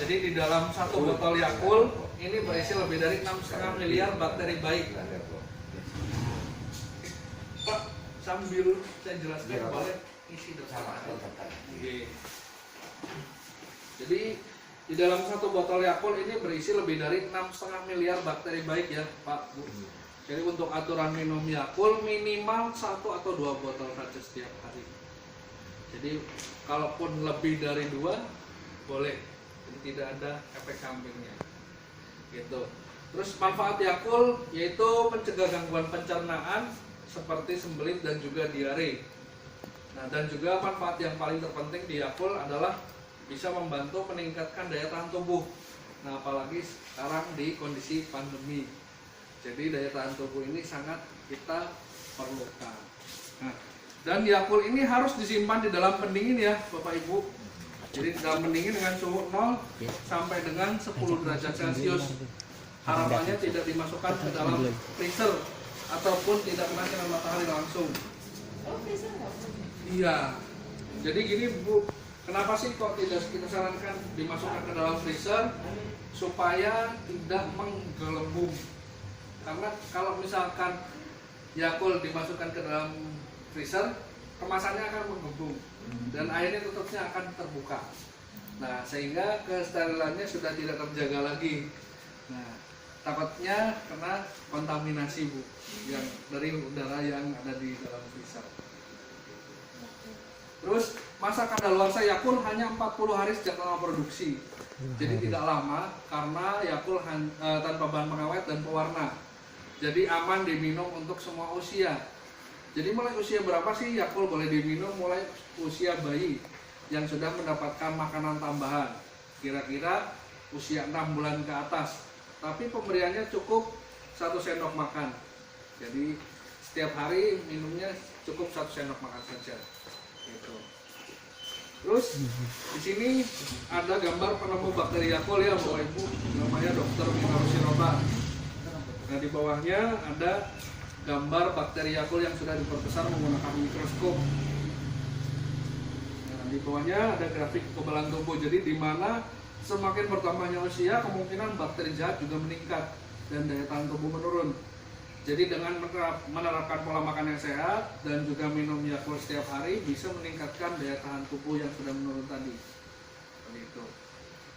Jadi di dalam satu botol Yakult ini berisi lebih dari 6,5 miliar bakteri baik. Pak, sambil saya jelaskan boleh isi bersama. Jadi di dalam satu botol Yakult ini berisi lebih dari 6,5 miliar bakteri baik ya Pak Bu. Jadi untuk aturan minum Yakult minimal 1 atau 2 botol saja setiap hari. Jadi kalaupun lebih dari 2 boleh. Tidak ada efek sampingnya gitu. Terus manfaat Yakult yaitu mencegah gangguan pencernaan seperti sembelit dan juga diare. Nah, dan juga manfaat yang paling terpenting di Yakult adalah bisa membantu meningkatkan daya tahan tubuh. Nah, apalagi sekarang di kondisi pandemi. Jadi daya tahan tubuh ini sangat kita perlukan. Nah, dan Yakult ini harus disimpan di dalam pendingin ya Bapak Ibu. Jadi dalam pendingin dengan suhu 0 sampai dengan 10 derajat Celcius. Harapannya tidak dimasukkan ke dalam freezer ataupun tidak kena sinar matahari langsung. Oh, freezer nggak? Iya. Jadi gini Bu, kenapa sih kok tidak kita sarankan dimasukkan ke dalam freezer supaya tidak menggelembung? Karena kalau misalkan Yakult dimasukkan ke dalam freezer, kemasannya akan menggelembung dan airnya tutupnya akan terbuka. Nah, sehingga kesterilannya sudah tidak terjaga lagi. Nah, takutnya kena kontaminasi Bu, yang dari udara yang ada di dalam freezer. Terus masa kadaluarsa Yakult hanya 40 hari sejak awal produksi. Jadi tidak lama karena Yakult tanpa bahan pengawet dan pewarna. Jadi aman diminum untuk semua usia. Jadi mulai usia berapa sih Yakult boleh diminum? Mulai usia bayi yang sudah mendapatkan makanan tambahan. Kira-kira usia 6 bulan ke atas. Tapi pemberiannya cukup 1 sendok makan. Jadi setiap hari minumnya cukup 1 sendok makan saja. Gitu. Terus di sini ada gambar penemu bakteri Yakult ya Bapak Ibu, namanya Dr. Minoru Shiroba. Nah di bawahnya ada gambar bakteri Yakult yang sudah diperbesar menggunakan mikroskop. Nah, di bawahnya ada grafik kekebalan tubuh. Jadi di mana semakin bertambahnya usia, kemungkinan bakteri jahat juga meningkat dan daya tahan tubuh menurun. Jadi dengan menerapkan pola makan yang sehat dan juga minum Yakult setiap hari bisa meningkatkan daya tahan tubuh yang sudah menurun tadi. Begitu.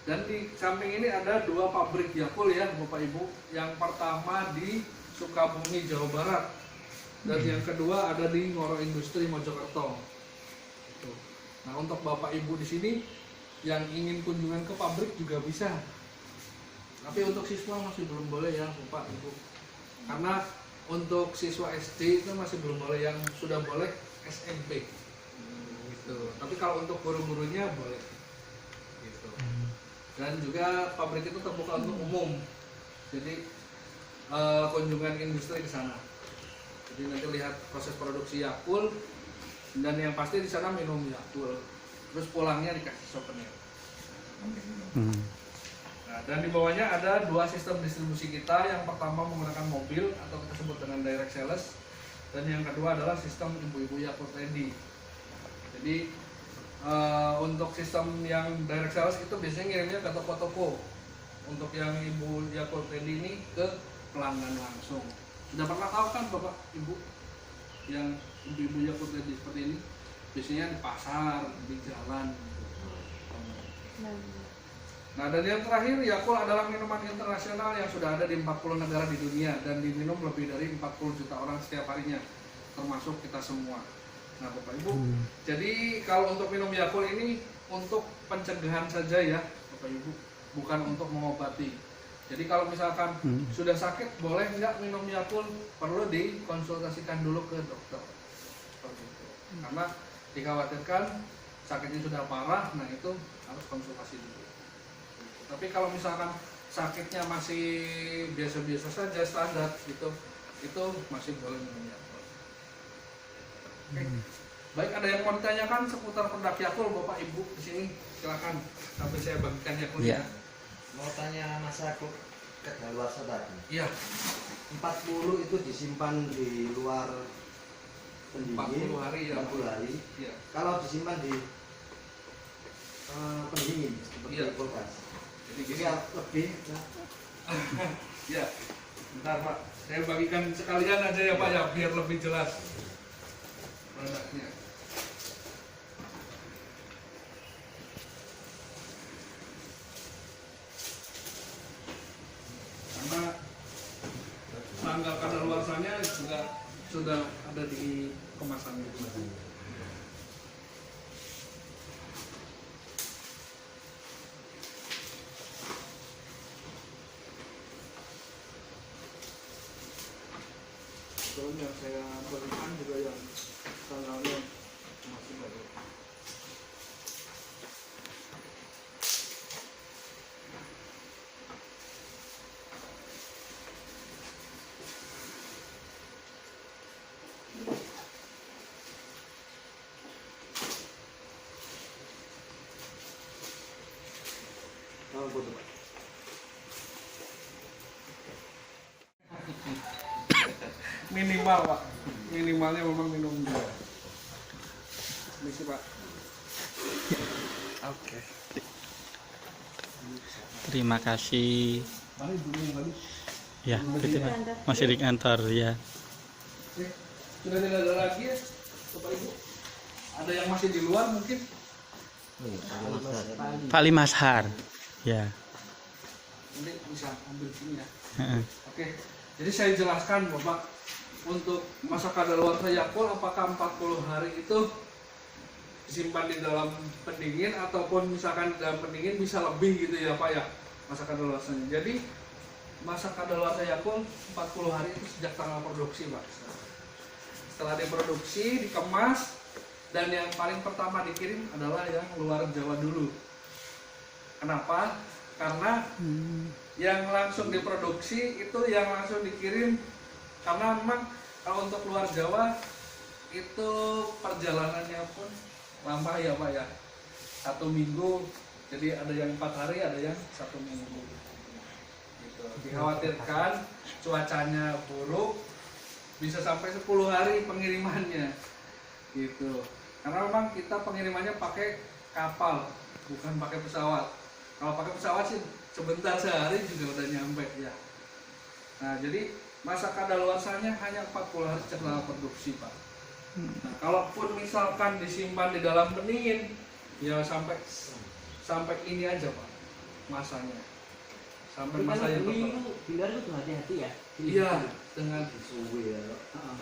Dan di samping ini ada 2 pabrik Yakult ya Bapak Ibu. Yang pertama di Sukabumi, Jawa Barat, dan yang kedua ada di Ngoro Industri, Mojokerto. Nah, untuk Bapak Ibu di sini yang ingin kunjungan ke pabrik juga bisa. Tapi untuk siswa masih belum boleh ya, Bapak Ibu. Karena untuk siswa SD itu masih belum boleh, yang sudah boleh SMP. Gitu. Tapi kalau untuk guru-gurunya boleh. Gitu. Dan juga pabrik itu terbuka untuk umum. Jadi kunjungan industri ke sana. Jadi nanti lihat proses produksi Yakult dan yang pasti di sana minum Yakult. Terus pulangnya dikasih souvenir. Nah, dan di bawahnya ada 2 sistem distribusi kita. Yang pertama menggunakan mobil atau kita sebut dengan direct sales, dan yang kedua adalah sistem ibu-ibu Yakult Ready. Jadi untuk sistem yang direct sales itu biasanya ngirimnya ke toko-toko. Untuk yang ibu Yakult Ready ini ke pelanggan langsung. Sudah pernah tahu kan Bapak Ibu yang ibu-ibu Yakult Ready seperti ini? Biasanya di pasar, di jalan. Nah, dan yang terakhir, Yakult adalah minuman internasional yang sudah ada di 40 negara di dunia dan diminum lebih dari 40 juta orang setiap harinya, termasuk kita semua. Nah, Bapak Ibu, jadi kalau untuk minum Yakult ini untuk pencegahan saja ya, Bapak Ibu, bukan untuk mengobati. Jadi kalau misalkan sudah sakit, boleh nggak minum Yakult? Perlu dikonsultasikan dulu ke dokter. Seperti itu. Karena dikhawatirkan sakitnya sudah parah, nah itu harus konsultasi dulu. Tapi kalau misalkan sakitnya masih biasa-biasa saja, standar gitu, itu masih boleh minum Yakult. Oke. Baik, ada yang mau ditanyakan seputar produk Yakult Bapak Ibu di sini? Silakan sampai saya bagikan Yakultnya. Mau tanya masa kadaluarsa tadi. Iya. 40 itu disimpan di luar pendingin 40 hari ya. 40 hari. Iya. Kalau disimpan di pendingin seperti Iya. kulkas. Jadi Ini gini. lebih. Ya, bentar Pak. Saya bagikan sekalian aja ya Pak ya, biar lebih jelas produknya. Karena tanggal kadaluarsanya juga sudah ada di kemasan itu. Yang saya berikan juga yang tanggalnya masih baru. Oh, betul, Pak. Minimal Pak, minimalnya memang minum dua. Misi Pak. Oke. Terima kasih. Balik dulu kali. Ya, gitu Pak. Masih di kantor ya. Oke, sudah tidak ada lagi ya, Bapak Ibu. Ada yang masih di luar mungkin? Pak Limashar. Ya. Nanti bisa ambil sini ya. Heeh. Oke, jadi saya jelaskan Bapak, untuk masa kadaluarsa Yakult apakah 40 hari itu disimpan di dalam pendingin ataupun misalkan di dalam pendingin bisa lebih gitu ya Pak ya, masa kadaluarsanya. Jadi masa kadaluarsa Yakult 40 hari itu sejak tanggal produksi Pak. Setelah diproduksi, dikemas, dan yang paling pertama dikirim adalah yang luar Jawa dulu. Kenapa? Karena yang langsung diproduksi itu yang langsung dikirim, karena memang kalau untuk luar Jawa itu perjalanannya pun lama ya Pak ya, 1 minggu. Jadi ada yang 4 hari, ada yang 1 minggu gitu. Dikhawatirkan cuacanya buruk, bisa sampai 10 hari pengirimannya gitu, karena memang kita pengirimannya pakai kapal, bukan pakai pesawat. Kalau pakai pesawat sih sebentar, sehari juga udah nyampe ya. Nah, jadi masa kadaluarsanya hanya 40 hari setelah produksi Pak. Nah, kalaupun misalkan disimpan di dalam pendingin, ya sampai ini aja Pak masanya, sampai masa yang itu di luar itu hati-hati ya. iya, dengan Suwe ya.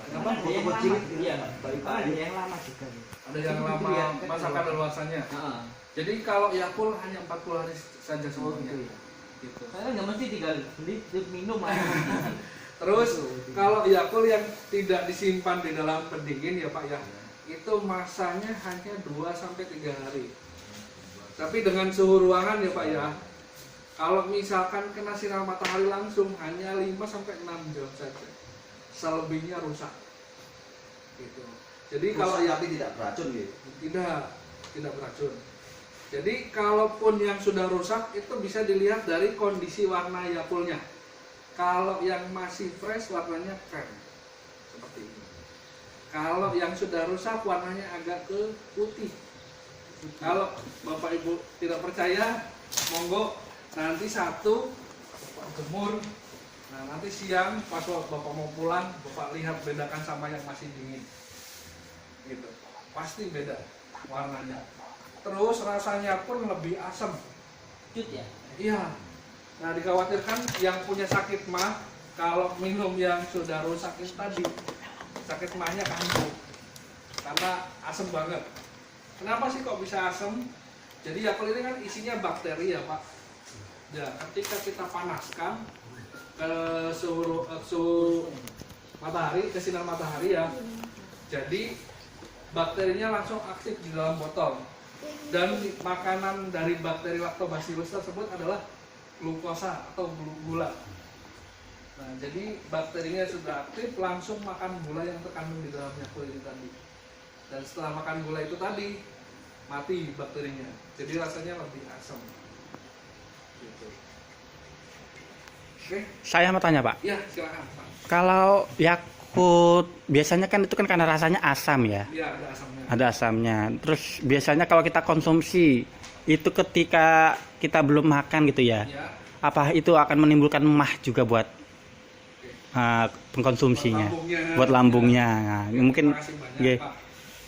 Kenapa ada yang lama? Iya, ada yang lama juga. ada yang lama masa kadaluarsanya. Jadi kalau Yakult hanya 40 hari saja semuanya. Gitu. Saya nggak mesti tinggal beli minum aja. Terus kalau Yakult yang tidak disimpan di dalam pendingin ya Pak ya, itu masanya hanya 2 sampai 3 hari. Tapi dengan suhu ruangan ya Pak ya, kalau misalkan kena sinar matahari langsung hanya 5 sampai 6 jam saja. Selebihnya rusak. Gitu. Jadi kalau tapi tidak beracun gitu. tidak beracun. Jadi kalaupun yang sudah rusak itu bisa dilihat dari kondisi warna Yakultnya. Kalau yang masih fresh warnanya krem seperti ini. Kalau yang sudah rusak warnanya agak ke putih. Kalau Bapak Ibu tidak percaya, monggo nanti satu Bapak jemur. Nah, nanti siang pas Bapak mau pulang, Bapak lihat bedakan sama yang masih dingin. Gitu. Pasti beda warnanya. Terus rasanya pun lebih asam. Cut ya. Iya. Nah, dikhawatirkan yang punya sakit mah kalau minum yang sudah rusak itu tadi, sakit mahnya kambuh. Karena asam banget. Kenapa sih kok bisa asam? Jadi Yakult ini kan isinya bakteri ya, Pak. Ya, ketika kita panaskan ke suhu matahari, ke sinar matahari ya. Jadi bakterinya langsung aktif di dalam botol. Dan makanan dari bakteri Lactobacillus tersebut adalah glukosa atau gula. Nah, jadi bakterinya sudah aktif, langsung makan gula yang terkandung di dalam Yakult ini tadi. Dan setelah makan gula itu tadi, mati bakterinya. Jadi rasanya lebih asam. Gitu. Oke, Saya mau tanya Pak. ya silakan Pak. Kalau Yakult biasanya kan itu kan karena rasanya asam ya. Ya, ada asamnya. Ada asamnya. Terus biasanya kalau kita konsumsi itu ketika kita belum makan gitu ya, Ya, apa itu akan menimbulkan mah juga buat pengkonsumsinya, buat lambungnya. Nah, mungkin terima kasih banyak, nggih. Pak.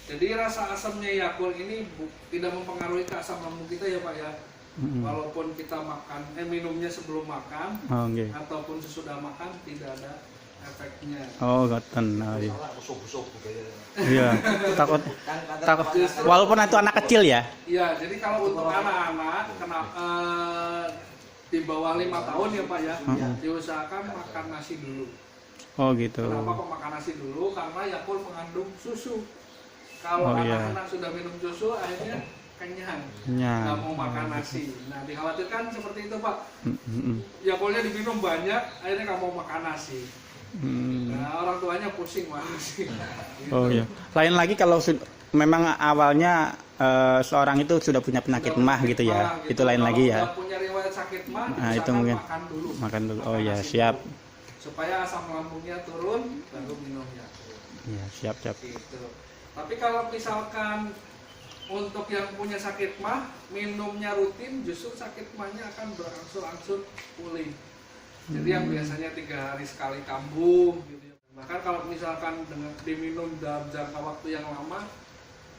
Jadi rasa asamnya Yakult ini tidak mempengaruhi ke asam lambung kita ya Pak ya. Walaupun kita minumnya sebelum makan Oh, nggih. ataupun sesudah makan tidak ada efeknya. Oh, goten. Oh, iya. Salah busuk-busuk kayak. Iya, takut Kan kata takut walaupun itu anak kecil ya. Iya, jadi kalau untuk anak-anak di bawah 5 tahun ya Pak ya, diusahakan makan nasi dulu. Oh, gitu. Kenapa kok makan nasi dulu? Karena Yakult mengandung susu. Kalau Oh, iya. anak-anak sudah minum susu, akhirnya kenyang, Kenyang. nggak mau makan nasi. Nah, dikhawatirkan seperti itu Pak. Mm-mm. Yakultnya diminum banyak, akhirnya nggak mau makan nasi. Hmm. Nah, orang tuanya pusing makan nasi. Oh iya. Lain lagi kalau memang awalnya seorang itu sudah punya penyakit mah gitu ya. Mah, Itu lain Kalau lagi ya. udah punya riwayat sakit mah, Nah, itu diusahakan mungkin. makan dulu. Makan dulu. Makan Oh ya, nasi siap. dulu. Supaya asam lambungnya turun, baru minum Yakult. Iya, siap. Gitu. Tapi kalau misalkan untuk yang punya sakit mah, minumnya rutin, justru sakit mahnya akan berangsur-angsur pulih. Jadi yang biasanya 3 hari sekali kambuh gitu ya. Bahkan kalau misalkan dengan diminum dalam jangka waktu yang lama,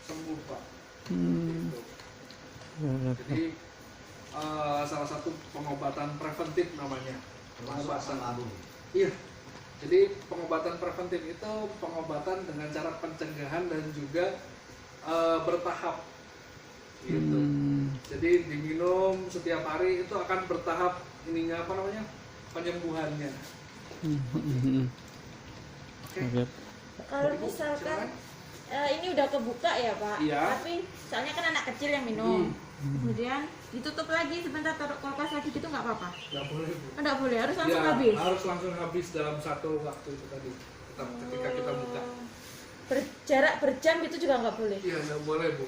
sembuh Pak. Gitu. Jadi salah satu pengobatan preventif namanya. Pengobatan lambung. Iya. Jadi pengobatan preventif itu pengobatan dengan cara pencegahan dan juga bertahap. Gitu. Jadi diminum setiap hari itu akan bertahap ininya apa namanya? Penyembuhannya. Oke. Oke. Kalau misalkan ini udah kebuka ya Pak, Iya. tapi soalnya kan anak kecil yang minum, kemudian ditutup lagi sebentar, taruh kulkas lagi gitu nggak apa-apa? Nggak boleh Bu. Oh, nggak boleh, harus langsung Ya, habis. harus langsung habis dalam satu waktu itu tadi. Ketika kita buka. Berjarak berjam itu juga nggak boleh. Iya, nggak boleh Bu.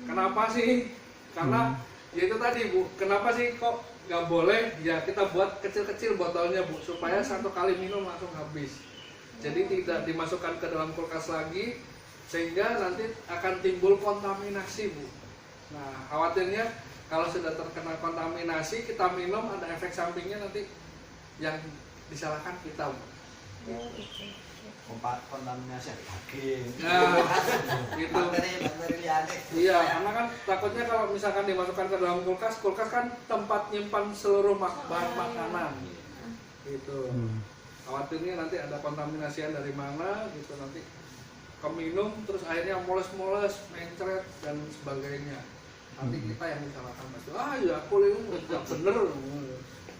Kenapa sih? Karena ya itu tadi Bu. Kenapa sih kok nggak boleh? Ya kita buat kecil-kecil botolnya Bu, supaya satu kali minum langsung habis. Jadi tidak dimasukkan ke dalam kulkas lagi, sehingga nanti akan timbul kontaminasi Bu. Nah, khawatirnya kalau sudah terkena kontaminasi, kita minum ada efek sampingnya nanti yang disalahkan kita Bu. Kontaminasi daging. Nah, gitu. Bakteri liane. Iya, karena kan takutnya kalau misalkan dimasukkan ke dalam kulkas, kulkas kan tempat nyimpan seluruh bahan makanan. Gitu. Khawatirnya nanti ada kontaminasian dari mana gitu, nanti keminum terus akhirnya moles-moles, mencret dan sebagainya. Nanti kita yang disalahkan pasti. Ya aku ini nggak bener,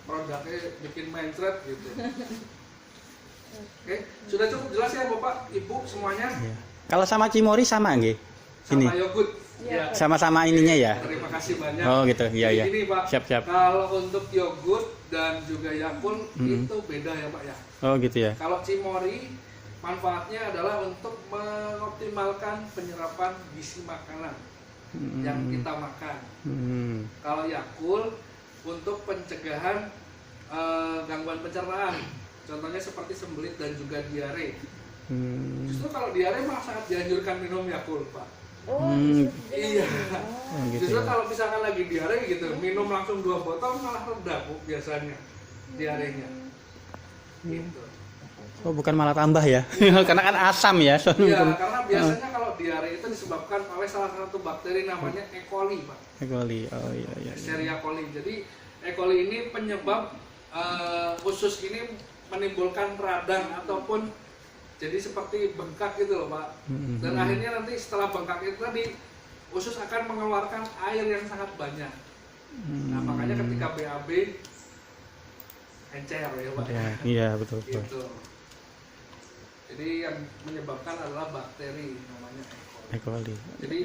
produknya bikin mencret gitu. Oke, sudah cukup jelas ya Bapak, Ibu semuanya? Iya. Kalau sama Cimory sama nggih? Ini. Sama yogurt. Iya. Ya. Sama-sama ininya ya. Terima kasih banyak. Oh, gitu. Iya, Jadi iya. gini, Pak. Siap. Kalau untuk yogurt dan juga Yakult itu beda ya Pak ya. Oh, gitu ya. Kalau Cimory manfaatnya adalah untuk mengoptimalkan penyerapan gizi makanan yang kita makan. Kalau Yakult untuk pencegahan gangguan pencernaan. Contohnya seperti sembelit dan juga diare. Justru kalau diare malah sangat dianjurkan minum Yakult, Pak. Oh, Iya. Oh, gitu Justru ya. kalau misalkan lagi diare gitu, minum langsung 2 botol malah reda Bu biasanya diarenya. Gitu. Oh, bukan malah tambah ya. Karena kan asam ya. Iya, karena biasanya kalau diare itu disebabkan oleh salah satu bakteri namanya E. coli, Pak. E. coli. Oh iya. Escherichia coli. Jadi E. coli ini penyebab usus ini menimbulkan radang ataupun jadi seperti bengkak gitu loh Pak. Dan akhirnya nanti setelah bengkak itu tadi usus akan mengeluarkan air yang sangat banyak. Nah makanya ketika BAB encer ya Pak. Ya, iya betul. Gitu. Jadi yang menyebabkan adalah bakteri namanya E. coli. E. coli. Jadi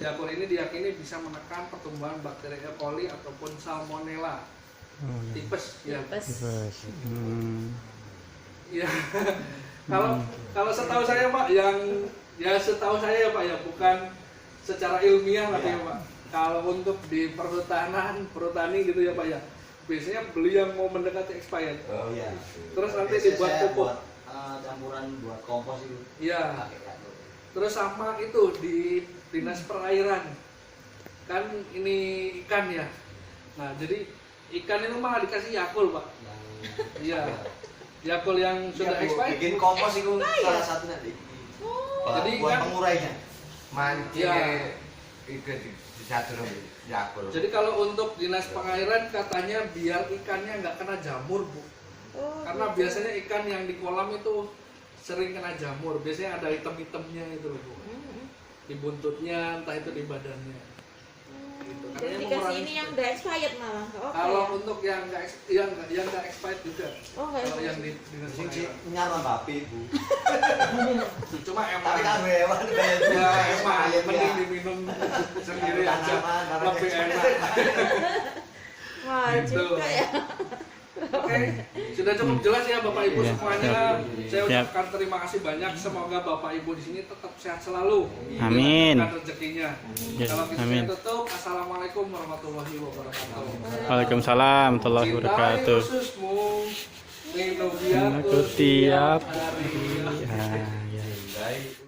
Yakult ini diyakini bisa menekan pertumbuhan bakteri E. coli ataupun salmonella. Oh, iya. Tipes ya. Tipes. Terus, Iya. Kalau setahu saya Pak, setahu saya ya Pak ya, bukan secara ilmiah lah ya Pak. Kalau untuk di perhutani gitu ya Pak ya, biasanya beli yang mau mendekati expired. Oh iya. Terus nanti Biasanya dibuat saya pupuk. buat, campuran buat kompos itu. Iya. Pakai Yakult. Terus sama itu di dinas perairan. kan ini ikan ya. Nah jadi ikan itu malah dikasih Yakul Pak. Iya. Yakul yang sudah expired. Bikin kompos itu salah satu nanti. Jadi Buat kan- pengurainya. Mancing Ya. itu di satu Yakul. Jadi kalau untuk dinas pengairan katanya biar ikannya nggak kena jamur Bu. Oh, Karena gitu. biasanya ikan yang di kolam itu sering kena jamur. Biasanya ada hitam-hitamnya itu loh Bu. Di buntutnya, entah itu di badannya. Gitu. Jadi Katanya dikasih mengurangi- ini yang udah expired malah. Nggak oke Kalau ya? untuk yang nggak expired juga. Oh, nggak Kalau yang expired. di dinas Sing pengairan. nyala babi Bu. Cuma emang Tapi kan hewan kayak ya emang mending diminum sendiri aja lebih enak. Wah, Gitu. juga ya. Oke, sudah cukup jelas ya Bapak Ibu Iya, semuanya. Saya Siap. ucapkan terima kasih banyak. Semoga Bapak Ibu di sini tetap sehat selalu. Amin. Dan rezekinya. Ya, Kalau kita amin. tutup, assalamualaikum warahmatullahi wabarakatuh. Waalaikumsalam warahmatullahi Cintai wabarakatuh. khususmu, minum Aku tiap hari. ya, ya. Cintai